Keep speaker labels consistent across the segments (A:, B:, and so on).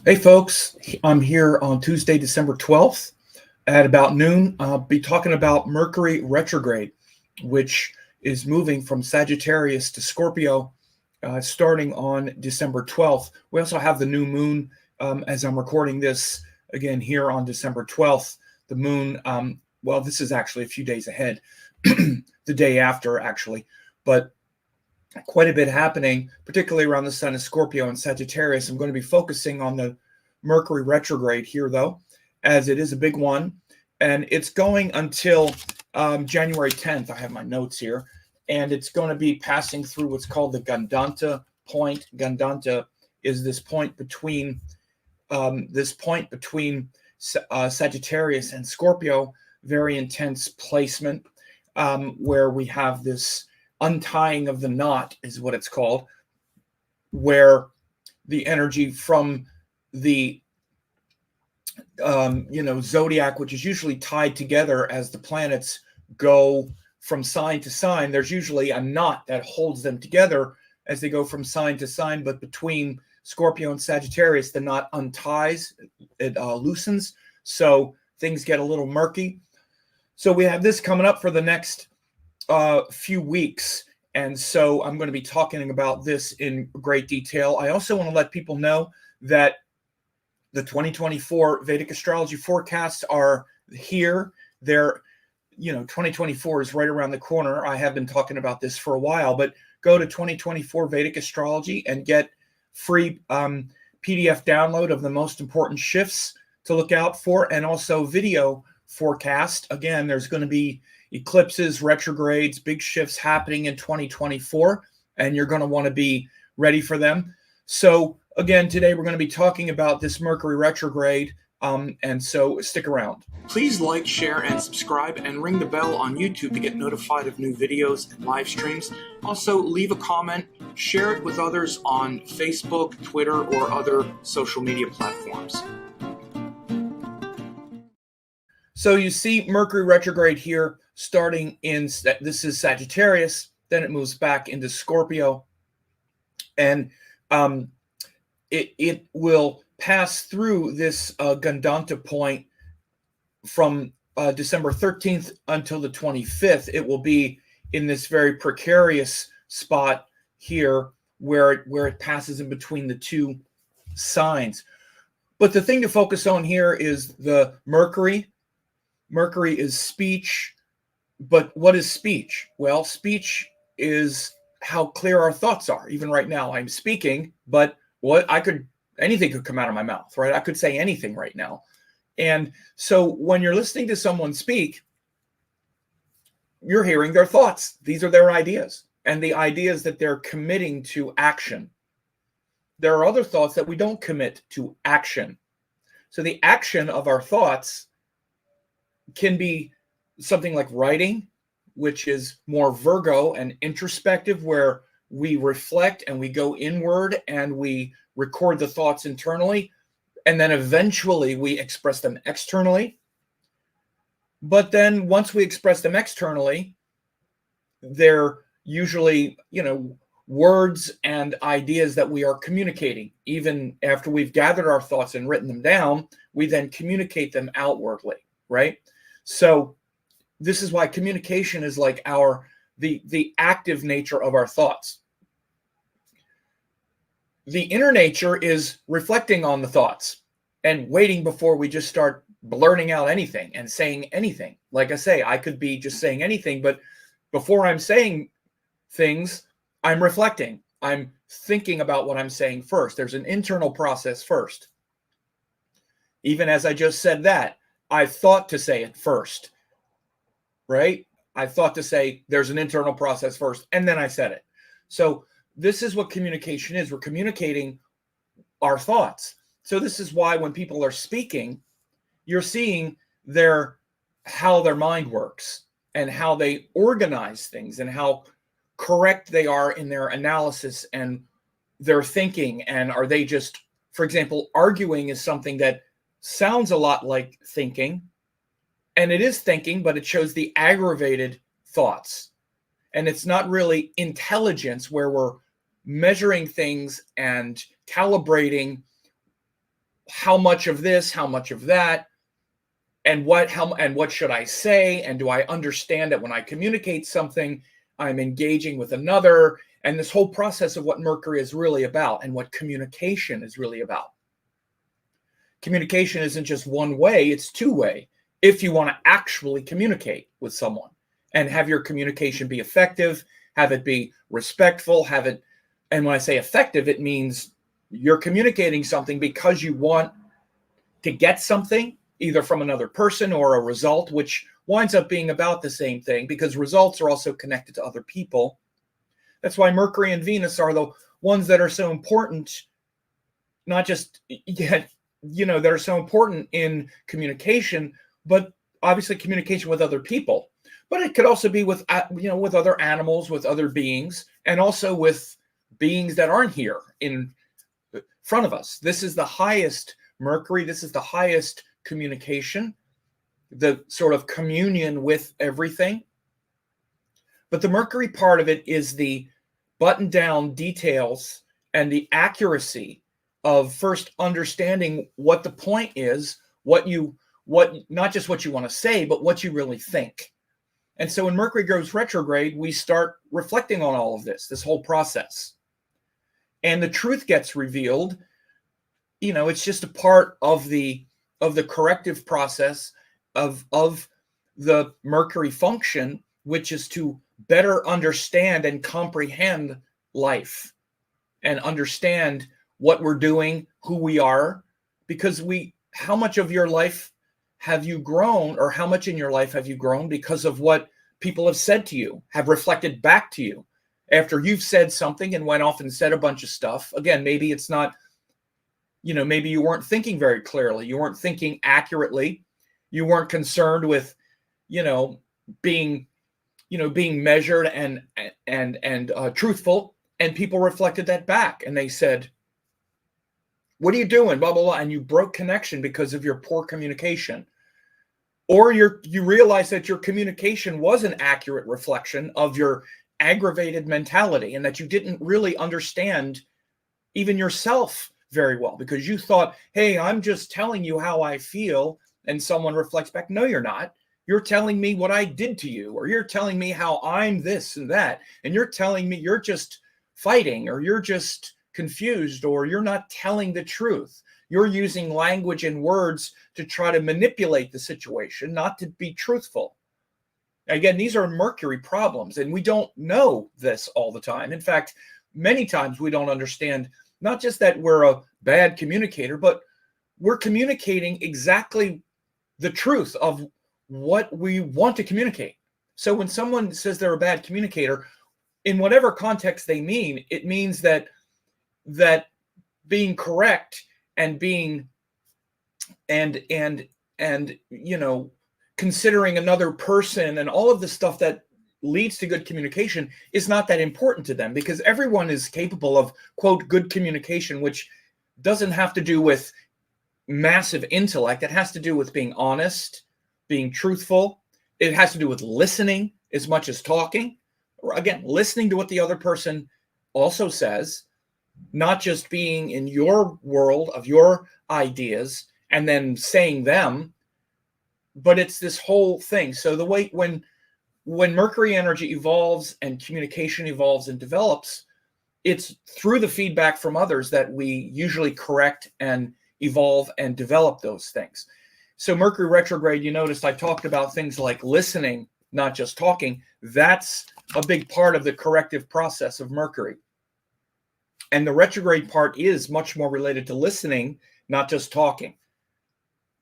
A: Hey folks, I'm here on Tuesday, December 12th at about noon. I'll be talking about Mercury Retrograde, which is moving from Sagittarius to Scorpio starting on December 12th. We also have the new moon as I'm recording this again here on December 12th. The moon, well, this is actually a few days ahead, the day after actually, but quite a bit happening, particularly around the sun of Scorpio and Sagittarius. I'm going to be focusing on the Mercury retrograde here, though, as it is a big one. And it's going until January 10th. I have my notes here. And it's going to be passing through what's called the Gandanta point. Gandanta is this point between Sagittarius and Scorpio, very intense placement, where we have this untying of the knot is what it's called, where the energy from the zodiac, which is usually tied together as the planets go from sign to sign, there's usually a knot that holds them together as they go from sign to sign. But between Scorpio and Sagittarius, the knot unties, it loosens, so things get a little murky. So we have this coming up for the next few weeks. And so I'm going to be talking about this in great detail. I also want to let people know that the 2024 Vedic astrology forecasts are here. They're, 2024 is right around the corner. I have been talking about this for a while, but go to 2024 Vedic astrology and get free PDF download of the most important shifts to look out for, and also video forecast. Again, there's going to be eclipses, retrogrades, big shifts happening in 2024, and you're going to want to be ready for them. So again, today we're going to be talking about this Mercury retrograde, and so stick around. Please like, share, and subscribe, and ring the bell on YouTube to get notified of new videos and live streams. Also, leave a comment, share it with others on Facebook, Twitter, or other social media platforms. So you see Mercury retrograde here starting in, this is Sagittarius, then it moves back into Scorpio, and it will pass through this Gandanta point from December 13th until the 25th. It will be in this very precarious spot here where it passes in between the two signs. But the thing to focus on here is the Mercury. Mercury is speech, but what is speech? Well, speech is how clear our thoughts are. Even right now, I'm speaking, but anything could come out of my mouth, right? I could say anything right now. And so when you're listening to someone speak, you're hearing their thoughts. These are their ideas, and the ideas that they're committing to action. There are other thoughts that we don't commit to action. So the action of our thoughts can be something like writing, which is more Virgo and introspective, where we reflect and we go inward and we record the thoughts internally, and then eventually we express them externally. But then once we express them externally, they're usually, words and ideas that we are communicating. Even after we've gathered our thoughts and written them down, we then communicate them outwardly, right? So this is why communication is like the active nature of our thoughts. The inner nature is reflecting on the thoughts and waiting before we just start blurting out anything and saying anything. Like I say, I could be just saying anything, but before I'm saying things, I'm reflecting. I'm thinking about what I'm saying first. There's an internal process first. Even as I just said that, I thought to say it first, right? I thought to say there's an internal process first, and then I said it. So this is what communication is. We're communicating our thoughts. So this is why when people are speaking, you're seeing how their mind works and how they organize things and how correct they are in their analysis and their thinking. And are they just, for example, arguing is something that sounds a lot like thinking, and it is thinking, but it shows the aggravated thoughts. And it's not really intelligence, where we're measuring things and calibrating how much of this, how much of that, and what should I say? And do I understand that when I communicate something, I'm engaging with another? And this whole process of what Mercury is really about and what communication is really about. Communication isn't just one way, it's two-way. If you want to actually communicate with someone and have your communication be effective, have it be respectful, and when I say effective, it means you're communicating something because you want to get something, either from another person or a result, which winds up being about the same thing, because results are also connected to other people. That's why Mercury and Venus are the ones that are so important, not just, that are so important in communication, but obviously communication with other people. But it could also be with, with other animals, with other beings, and also with beings that aren't here in front of us. This is the highest Mercury. This is the highest communication, the sort of communion with everything. But the Mercury part of it is the buttoned down details and the accuracy of first understanding what the point is, what not just what you want to say, but what you really think. And so when Mercury goes retrograde, we start reflecting on all of this whole process. And the truth gets revealed. It's just a part of the corrective process of the Mercury function, which is to better understand and comprehend life and understand what we're doing, who we are, because how much of your life have you grown, or how much in your life have you grown because of what people have said to you, have reflected back to you after you've said something and went off and said a bunch of stuff. Again, maybe it's not, maybe you weren't thinking very clearly. You weren't thinking accurately. You weren't concerned with, being measured and truthful. And people reflected that back and they said, what are you doing? Blah, blah, blah. And you broke connection because of your poor communication. Or you realize that your communication was an accurate reflection of your aggravated mentality and that you didn't really understand even yourself very well, because you thought, hey, I'm just telling you how I feel. And someone reflects back, no, you're not. You're telling me what I did to you, or you're telling me how I'm this and that. And you're telling me you're just fighting, or you're just confused, or you're not telling the truth. You're using language and words to try to manipulate the situation, not to be truthful. Again, these are Mercury problems, and we don't know this all the time. In fact, many times we don't understand not just that we're a bad communicator, but we're communicating exactly the truth of what we want to communicate. So when someone says they're a bad communicator, in whatever context they mean, it means that being correct and being and considering another person and all of the stuff that leads to good communication is not that important to them, because everyone is capable of, quote, good communication, which doesn't have to do with massive intellect. It has to do with being honest, being truthful. It has to do with listening as much as talking. Again, listening to what the other person also says, not just being in your world of your ideas and then saying them, but it's this whole thing. So the way when Mercury energy evolves and communication evolves and develops, it's through the feedback from others that we usually correct and evolve and develop those things. So Mercury retrograde, you noticed I talked about things like listening, not just talking. That's a big part of the corrective process of Mercury. And the retrograde part is much more related to listening, not just talking,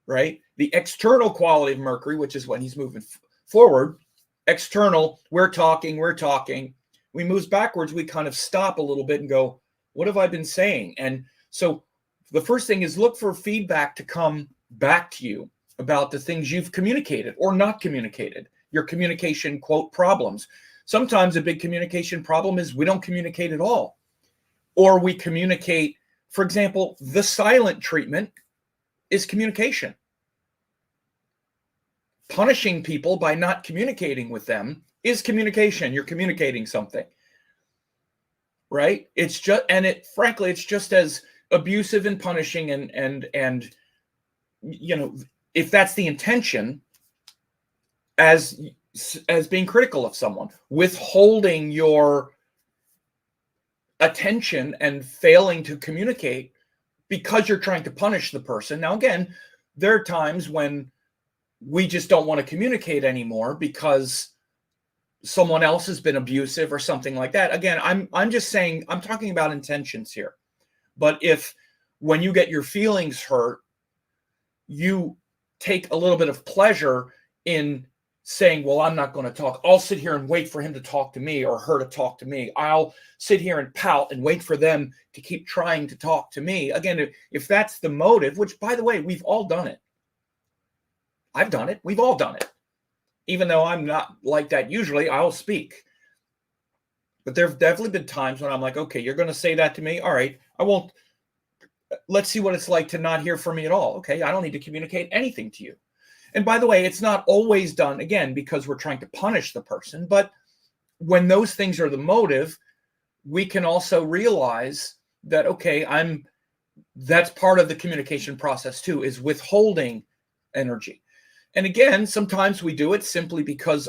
A: right? The external quality of Mercury, which is when he's moving forward, external, we're talking. We move backwards, we kind of stop a little bit and go, what have I been saying? And so the first thing is look for feedback to come back to you about the things you've communicated or not communicated, your communication, quote, problems. Sometimes a big communication problem is we don't communicate at all. Or we communicate, for example, the silent treatment is communication. Punishing people by not communicating with them is communication. You're communicating something, right? It's just, and frankly, it's just as abusive and punishing, and you know, if that's the intention, as being critical of someone, withholding your attention and failing to communicate because you're trying to punish the person. Now, again, there are times when we just don't want to communicate anymore because someone else has been abusive or something like that. Again, I'm just saying, I'm talking about intentions here. But if when you get your feelings hurt, you take a little bit of pleasure in saying, well, I'm not going to talk. I'll sit here and wait for him to talk to me or her to talk to me. I'll sit here and pout and wait for them to keep trying to talk to me. Again, if that's the motive, which, by the way, we've all done it. I've done it. We've all done it. Even though I'm not like that usually, I'll speak. But there have definitely been times when I'm like, okay, you're going to say that to me? All right, I won't. Let's see what it's like to not hear from me at all. Okay, I don't need to communicate anything to you. And by the way, it's not always done, again, because we're trying to punish the person. But when those things are the motive, we can also realize that, okay, that's part of the communication process too, is withholding energy. And again, sometimes we do it simply because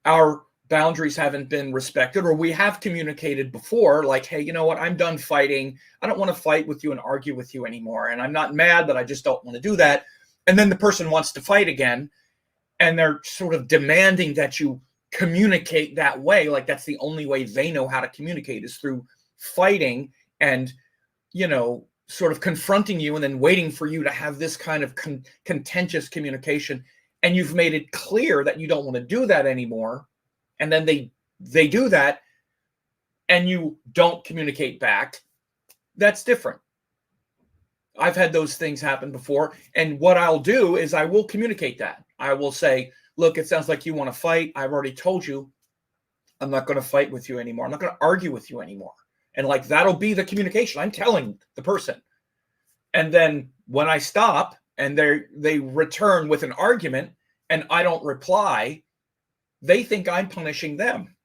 A: our boundaries haven't been respected, or we have communicated before, like, hey, you know what, I'm done fighting. I don't want to fight with you and argue with you anymore. And I'm not mad, but I just don't want to do that. And then the person wants to fight again, and they're sort of demanding that you communicate that way. Like that's the only way they know how to communicate, is through fighting and, you know, sort of confronting you and then waiting for you to have this kind of contentious communication. And you've made it clear that you don't want to do that anymore. And then they do that and you don't communicate back. That's different. I've had those things happen before. And what I'll do is I will communicate that. I will say, look, it sounds like you want to fight. I've already told you I'm not going to fight with you anymore. I'm not going to argue with you anymore. And like, that'll be the communication. I'm telling the person. And then when I stop and they return with an argument and I don't reply, they think I'm punishing them.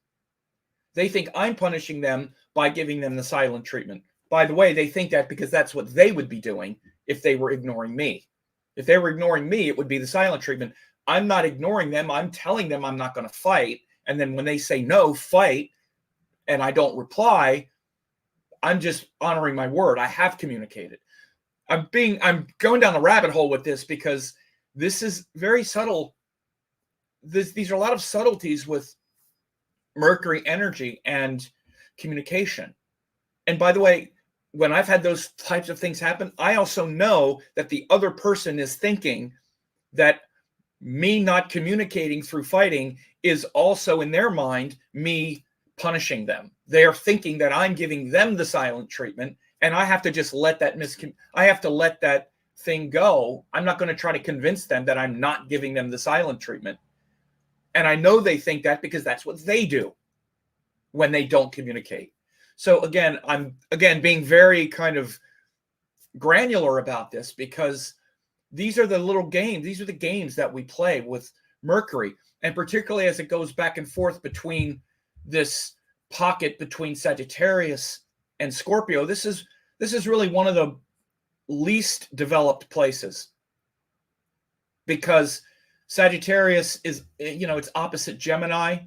A: They think I'm punishing them by giving them the silent treatment. By the way, they think that because that's what they would be doing if they were ignoring me. If they were ignoring me, it would be the silent treatment. I'm not ignoring them. I'm telling them I'm not going to fight. And then when they say no, fight, and I don't reply, I'm just honoring my word. I have communicated. I'm going down the rabbit hole with this because this is very subtle. These are a lot of subtleties with Mercury energy and communication. And by the way, when I've had those types of things happen, I also know that the other person is thinking that me not communicating through fighting is also in their mind me punishing them. They are thinking that I'm giving them the silent treatment, and I have to just let that I have to let that thing go. I'm not going to try to convince them that I'm not giving them the silent treatment. And I know they think that because that's what they do when they don't communicate. So again, I'm being very kind of granular about this because these are the little games. These are the games that we play with Mercury. And particularly as it goes back and forth between this pocket between Sagittarius and Scorpio, this is really one of the least developed places, because Sagittarius is, it's opposite Gemini,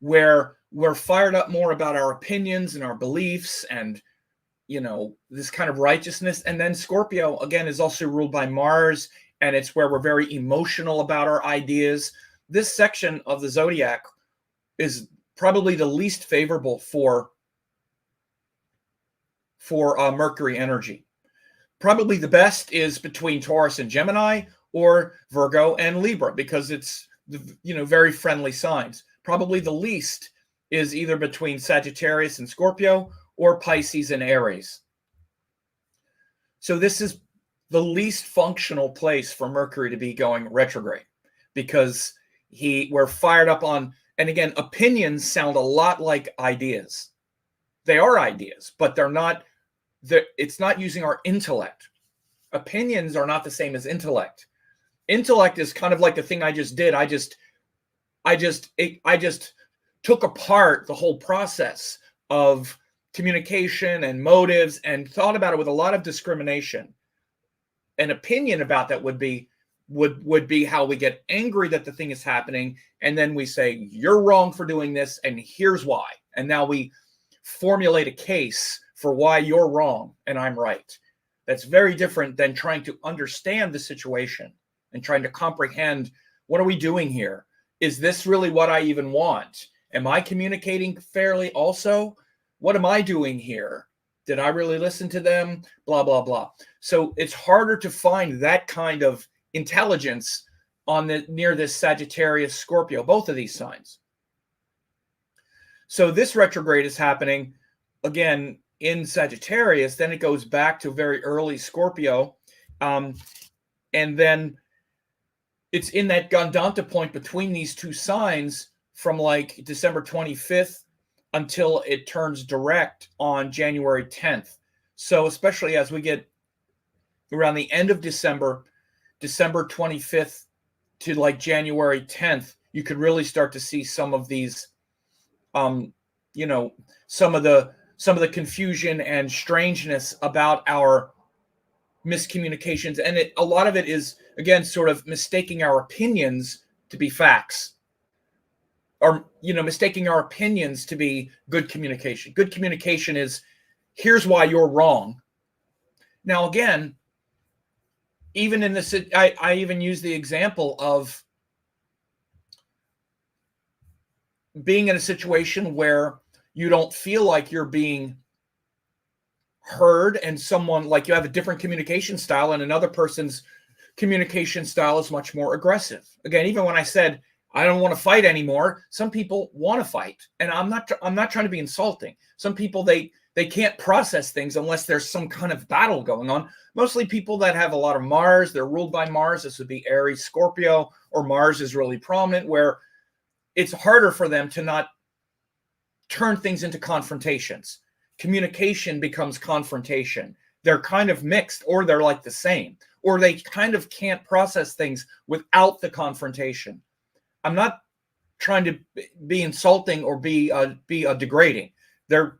A: where we're fired up more about our opinions and our beliefs and, this kind of righteousness. And then Scorpio, again, is also ruled by Mars, and it's where we're very emotional about our ideas. This section of the zodiac is probably the least favorable for Mercury energy. Probably the best is between Taurus and Gemini, or Virgo and Libra, because it's, very friendly signs. Probably the least is either between Sagittarius and Scorpio, or Pisces and Aries. So this is the least functional place for Mercury to be going retrograde, because we're fired up on, and again, opinions sound a lot like ideas. They are ideas, but it's not using our intellect. Opinions are not the same as intellect. Intellect is kind of like the thing I just did. I just took apart the whole process of communication and motives and thought about it with a lot of discrimination. An opinion about that would be how we get angry that the thing is happening, and then we say, you're wrong for doing this, and here's why. And now we formulate a case for why you're wrong and I'm right. That's very different than trying to understand the situation and trying to comprehend, what are we doing here? Is this really what I even want? Am I communicating fairly also? What am I doing here? Did I really listen to them? Blah, blah, blah. So it's harder to find that kind of intelligence near this Sagittarius Scorpio, both of these signs. So this retrograde is happening again in Sagittarius, then it goes back to very early Scorpio, and then it's in that Gandanta point between these two signs from like December 25th until it turns direct on January 10th. So especially as we get around the end of December 25th to like January 10th, you could really start to see some of these, some of the confusion and strangeness about our miscommunications. And a lot of it is, again, sort of mistaking our opinions to be facts, or, mistaking our opinions to be good communication. Good communication is, here's why you're wrong. Now, again, even in this, I even use the example of being in a situation where you don't feel like you're being heard, and someone, like, you have a different communication style and another person's communication style is much more aggressive. Again, even when I said I don't want to fight anymore, some people want to fight, and I'm not trying to be insulting. Some people, they can't process things unless there's some kind of battle going on. Mostly people that have a lot of Mars, they're ruled by Mars. This would be Aries, Scorpio, or Mars is really prominent, where it's harder for them to not turn things into confrontations. Communication becomes confrontation. They're kind of mixed, or they're like the same, or they kind of can't process things without the confrontation. I'm not trying to be insulting or be degrading. They're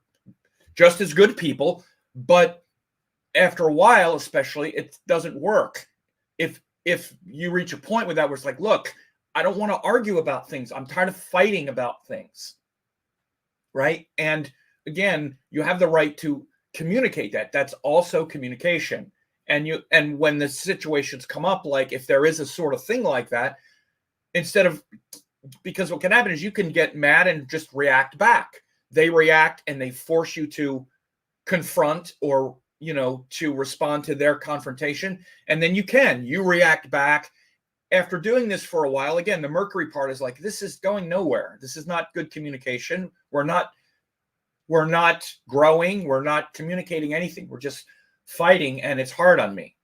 A: just as good people, but after a while, especially, it doesn't work. If you reach a point with that where it's like, look, I don't want to argue about things. I'm tired of fighting about things, right? And again, you have the right to communicate that. That's also communication. And when the situations come up, like if there is a sort of thing like that, because what can happen is you can get mad and just react back. They react and they force you to confront or, to respond to their confrontation. And then you react back. After doing this for a while, again, the Mercury part is like, this is going nowhere. This is not good communication. We're not growing. We're not communicating anything. We're just fighting, and it's hard on me.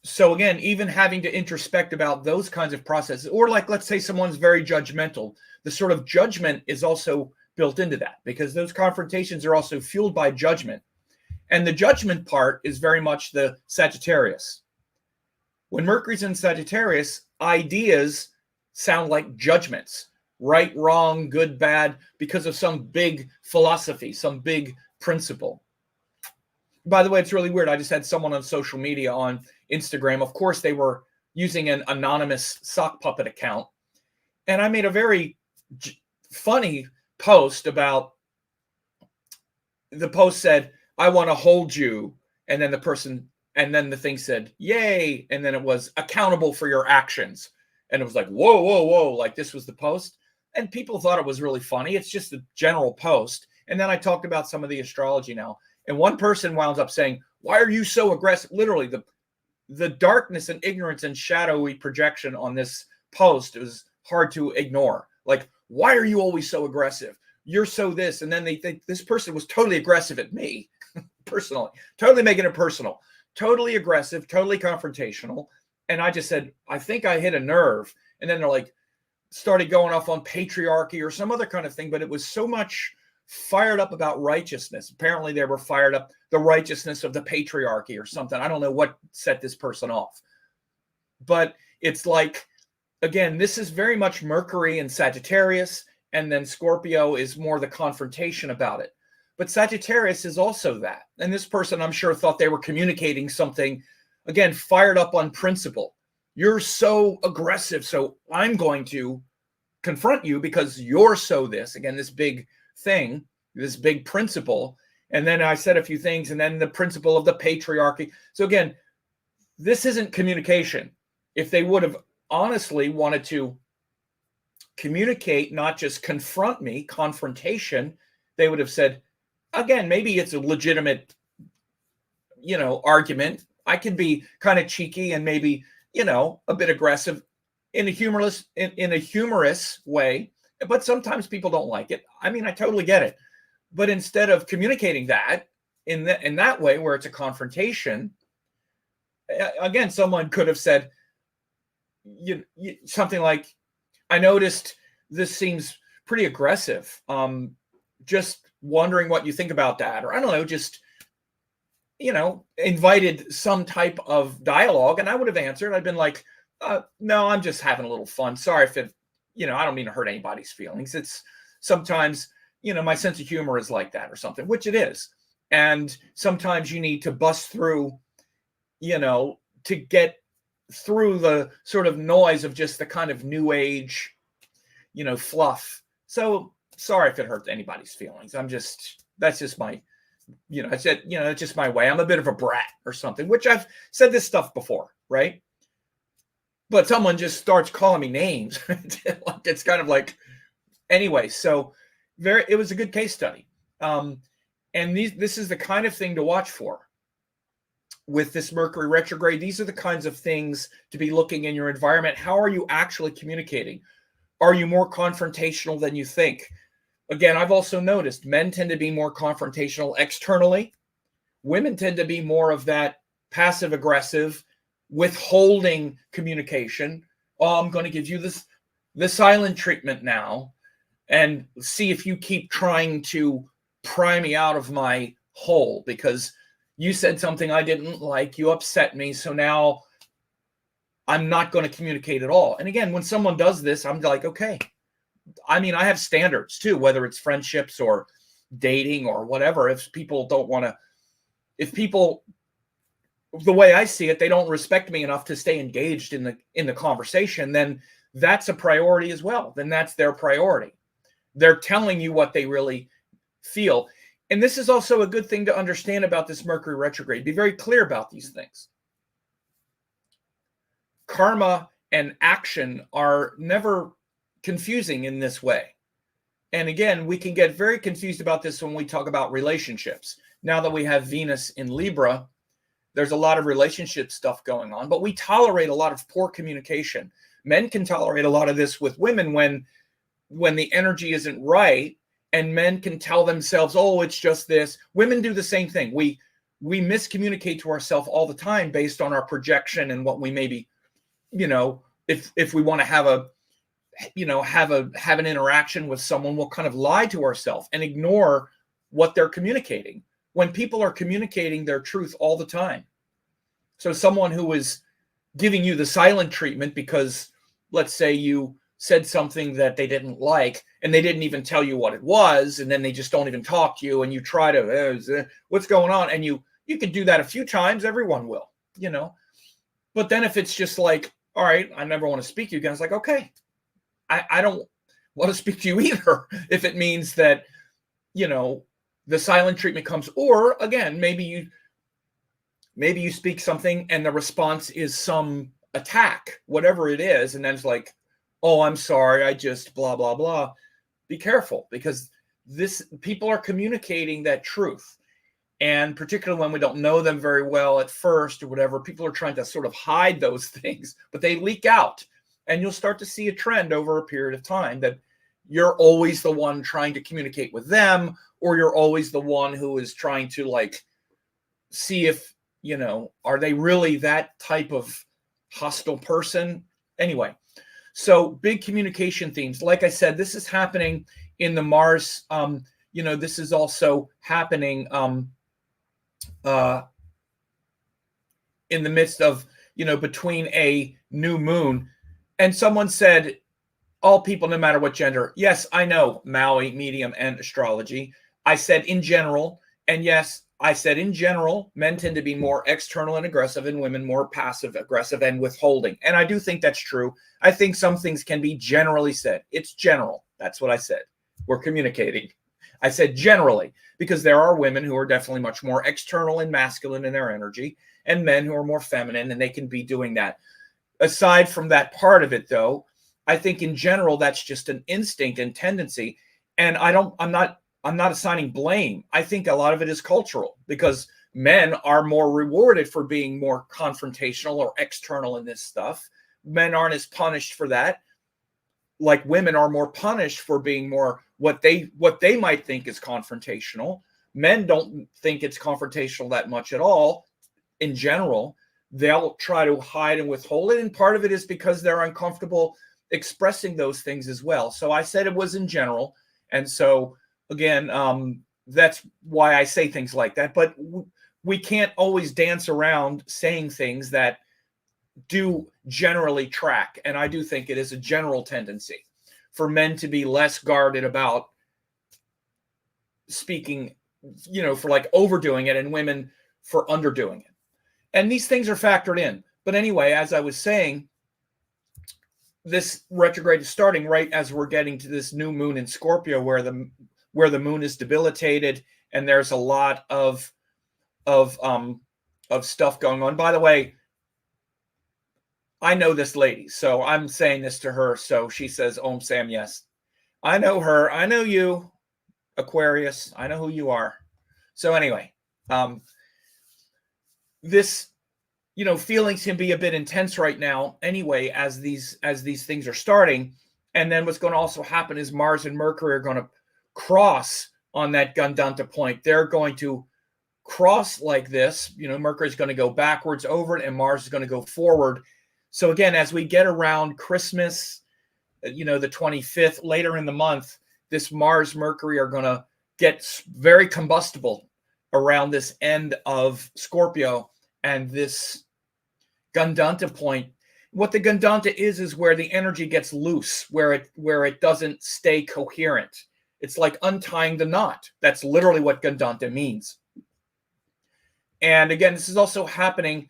A: So again, even having to introspect about those kinds of processes, or like, let's say someone's very judgmental, the sort of judgment is also built into that, because those confrontations are also fueled by judgment. And the judgment part is very much the Sagittarius. When Mercury's in Sagittarius, ideas sound like judgments, right, wrong, good, bad, because of some big philosophy, some big principle. By the way, it's really weird. I just had someone on social media on Instagram. Of course, they were using an anonymous sock puppet account. And I made a very funny post about, the post said, I want to hold you. And then the thing said, yay. And then it was accountable for your actions. And it was like, whoa, whoa, whoa. Like, this was the post. And people thought it was really funny. It's just a general post. And then I talked about some of the astrology now. And one person wound up saying, why are you so aggressive? Literally, the darkness and ignorance and shadowy projection on this post is hard to ignore. Like, why are you always so aggressive? You're so this. And then they think this person was totally aggressive at me, personally, totally making it personal, totally aggressive, totally confrontational. And I just said, I think I hit a nerve. And then they're like, started going off on patriarchy or some other kind of thing. But it was so much fired up about righteousness. Apparently they were fired up the righteousness of the patriarchy or something. I don't know what set this person off. But it's like, again, this is very much Mercury and Sagittarius, and then Scorpio is more the confrontation about it. But Sagittarius is also that. And this person, I'm sure, thought they were communicating something, again, fired up on principle. You're so aggressive, so I'm going to confront you because you're so this. Again, this big thing, this big principle. And then I said a few things, and then the principle of the patriarchy. So again, this isn't communication. If they would have honestly wanted to communicate, not just confront me, confrontation, they would have said, again, maybe it's a legitimate, argument. I can be kind of cheeky and maybe, a bit aggressive in a humorous way, but sometimes people don't like it. I mean, I totally get it. But instead of communicating that in that way, where it's a confrontation, again, someone could have said something like, I noticed this seems pretty aggressive. Just wondering what you think about that. Or I don't know, just, invited some type of dialogue. And I would have answered. I'd been like, no, I'm just having a little fun. Sorry if it, I don't mean to hurt anybody's feelings. It's sometimes, my sense of humor is like that or something, which it is. And sometimes you need to bust through, to get through the sort of noise of just the kind of new age, fluff. So sorry if it hurt anybody's feelings. That's just my, it's just my way. I'm a bit of a brat or something, which I've said this stuff before, right? But someone just starts calling me names. It's kind of like, anyway, so it was a good case study. And this is the kind of thing to watch for with this Mercury retrograde. These are the kinds of things to be looking in your environment. How are you actually communicating? Are you more confrontational than you think? Again, I've also noticed men tend to be more confrontational externally. Women tend to be more of that passive aggressive, withholding communication. Oh, I'm going to give you the silent treatment now and see if you keep trying to pry me out of my hole because you said something I didn't like, you upset me, so now I'm not going to communicate at all. And again, when someone does this, I'm like, okay. I mean, I have standards too, whether it's friendships or dating or whatever. If people, the way I see it, they don't respect me enough to stay engaged in the conversation, then that's a priority as well. Then that's their priority. They're telling you what they really feel. And this is also a good thing to understand about this Mercury retrograde. Be very clear about these things. Karma and action are never confusing in this way. And again, we can get very confused about this when we talk about relationships. Now that we have Venus in Libra, there's a lot of relationship stuff going on, but we tolerate a lot of poor communication. Men can tolerate a lot of this with women when the energy isn't right, and men can tell themselves, oh, it's just this. Women do the same thing. We miscommunicate to ourselves all the time based on our projection and what we maybe, if we want to have an interaction with someone, we'll kind of lie to ourselves and ignore what they're communicating when people are communicating their truth all the time. So someone who is giving you the silent treatment because, let's say, you said something that they didn't like and they didn't even tell you what it was, and then they just don't even talk to you, and you try to, what's going on? And you can do that a few times, everyone will, But then if it's just like, all right, I never want to speak to you again, it's like, okay, I don't want to speak to you either. If it means that, the silent treatment comes, or again, maybe you speak something and the response is some attack, whatever it is. And then it's like, oh, I'm sorry, I just blah, blah, blah. Be careful, because people are communicating that truth. And particularly when we don't know them very well at first or whatever, people are trying to sort of hide those things, but they leak out. And you'll start to see a trend over a period of time that you're always the one trying to communicate with them, or you're always the one who is trying to see if, are they really that type of hostile person? Anyway, so big communication themes. Like I said, this is happening in the Mars. This is also happening in the midst of, between a new moon. And someone said, all people, no matter what gender. Yes, I know Maui, medium, and astrology. I said in general, and yes, I said in general, men tend to be more external and aggressive and women more passive, aggressive, and withholding. And I do think that's true. I think some things can be generally said. It's general. That's what I said. We're communicating. I said generally, because there are women who are definitely much more external and masculine in their energy, and men who are more feminine, and they can be doing that. Aside from that part of it, though, I think in general, that's just an instinct and tendency. And I'm not assigning blame. I think a lot of it is cultural, because men are more rewarded for being more confrontational or external in this stuff. Men aren't as punished for that. Like women are more punished for being more what they might think is confrontational. Men don't think it's confrontational that much at all. In general, they'll try to hide and withhold it. And part of it is because they're uncomfortable expressing those things as well. So I said it was in general. And so again, that's why I say things like that. But we can't always dance around saying things that do generally track. And I do think it is a general tendency for men to be less guarded about speaking, for like overdoing it, and women for underdoing it. And these things are factored in. But anyway, as I was saying, this retrograde is starting right as we're getting to this new moon in Scorpio, where the moon is debilitated, and there's a lot of stuff going on. By the way, I know this lady, so I'm saying this to her. So she says, "Om Sam, yes, I know her. I know you, Aquarius. I know who you are." So anyway, this, feelings can be a bit intense right now. Anyway, as these things are starting, and then what's going to also happen is Mars and Mercury are going to cross on that Gandanta point. They're going to cross like this. Mercury is going to go backwards over it, and Mars is going to go forward. So again, as we get around Christmas, the 25th, later in the month, this Mars Mercury are going to get very combustible around this end of Scorpio and this Gandanta point. What the Gandanta is where the energy gets loose, where it doesn't stay coherent. It's like untying the knot. That's literally what Gandanta means. And again, this is also happening.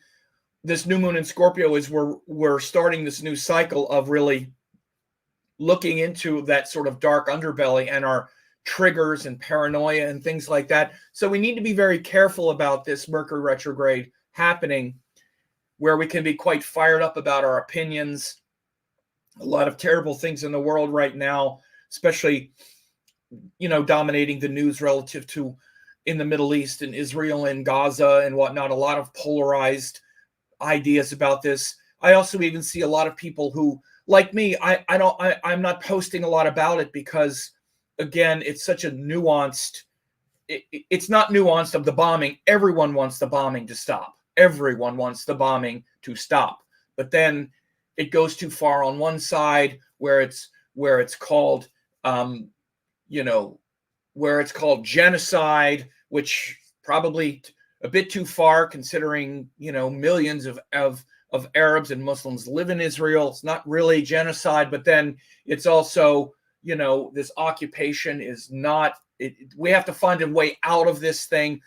A: This new moon in Scorpio is we're starting this new cycle of really looking into that sort of dark underbelly and our triggers and paranoia and things like that. So we need to be very careful about this Mercury retrograde happening, where we can be quite fired up about our opinions. A lot of terrible things in the world right now, especially, dominating the news relative to in the Middle East and Israel and Gaza and whatnot. A lot of polarized ideas about this. I also even see a lot of people who, like me, I'm not posting a lot about it because, again, it's such a nuanced, it's not nuanced of the bombing. Everyone wants the bombing to stop. Everyone wants the bombing to stop. But then it goes too far on one side where it's called, where it's called genocide, which probably a bit too far considering, millions of Arabs and Muslims live in Israel. It's not really genocide, but then it's also, this occupation is not, we have to find a way out of this thing.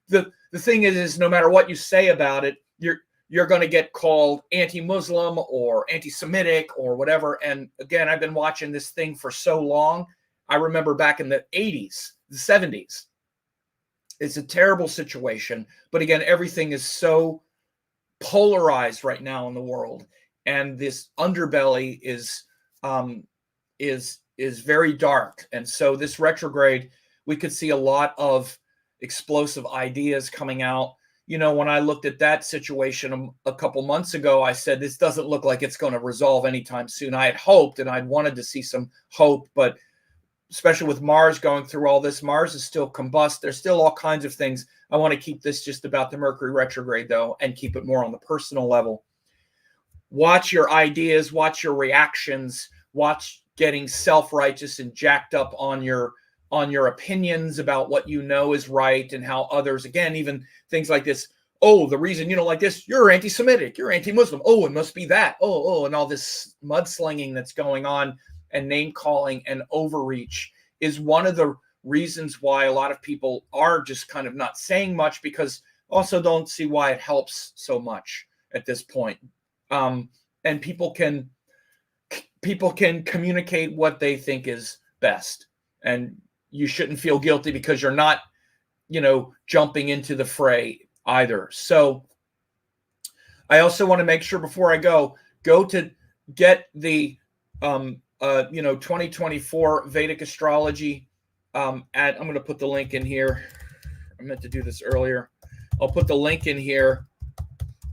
A: The thing is no matter what you say about it, you're going to get called anti-Muslim or anti-Semitic or whatever. And again, I've been watching this thing for so long. I remember back in the 80s, the 70s. It's a terrible situation. But again, everything is so polarized right now in the world. And this underbelly is very dark. And so this retrograde, we could see a lot of explosive ideas coming out. When I looked at that situation a couple months ago, I said, this doesn't look like it's going to resolve anytime soon. I had hoped and I'd wanted to see some hope, but especially with Mars going through all this, Mars is still combust. There's still all kinds of things. I want to keep this just about the Mercury retrograde, though, and keep it more on the personal level. Watch your ideas, watch your reactions, watch getting self-righteous and jacked up on your opinions about what is right and how others, again, even things like this. Oh, the reason you don't like this, you're anti-Semitic, you're anti-Muslim. Oh, it must be that. And all this mudslinging that's going on and name calling and overreach is one of the reasons why a lot of people are just kind of not saying much, because also don't see why it helps so much at this point. And people can communicate what they think is best, and you shouldn't feel guilty because you're not, jumping into the fray either. So I also want to make sure before I go to get the 2024 Vedic astrology. I'm going to put the link in here. I meant to do this earlier. I'll put the link in here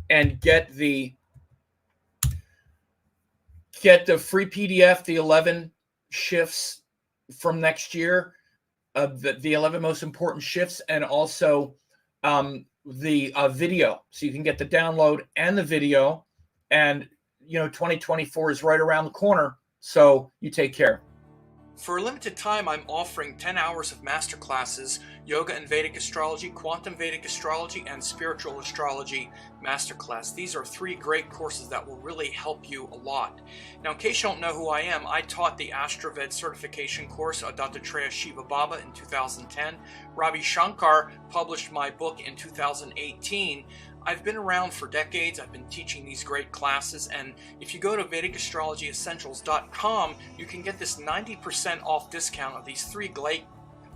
A: and get the free PDF, the 11 shifts from next year, the 11 most important shifts, and also the video. So you can get the download and the video. And 2024 is right around the corner. So you take care. For a limited time, I'm offering 10 hours of masterclasses, Yoga and Vedic Astrology, Quantum Vedic Astrology, and Spiritual Astrology Masterclass. These are 3 great courses that will really help you a lot. Now, in case you don't know who I am, I taught the AstroVed certification course, Dattatreya Shiva Baba, in 2010. Ravi Shankar published my book in 2018. I've been around for decades. I've been teaching these great classes, and if you go to VedicAstrologyEssentials.com, you can get this 90% off discount of these 3 great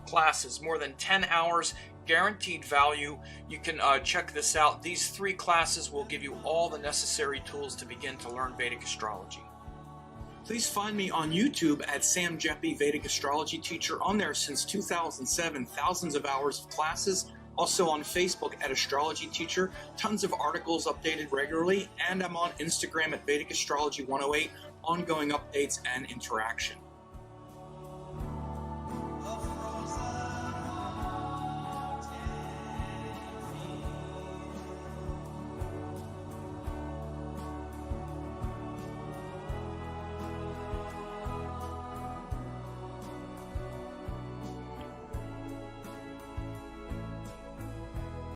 A: classes, more than 10 hours, guaranteed value. You can check this out. These 3 classes will give you all the necessary tools to begin to learn Vedic astrology. Please find me on YouTube at Sam Jeppy, Vedic Astrology Teacher. On there since 2007, thousands of hours of classes. Also on Facebook at Astrology Teacher, tons of articles updated regularly, and I'm on Instagram at Vedic Astrology 108, ongoing updates and interaction.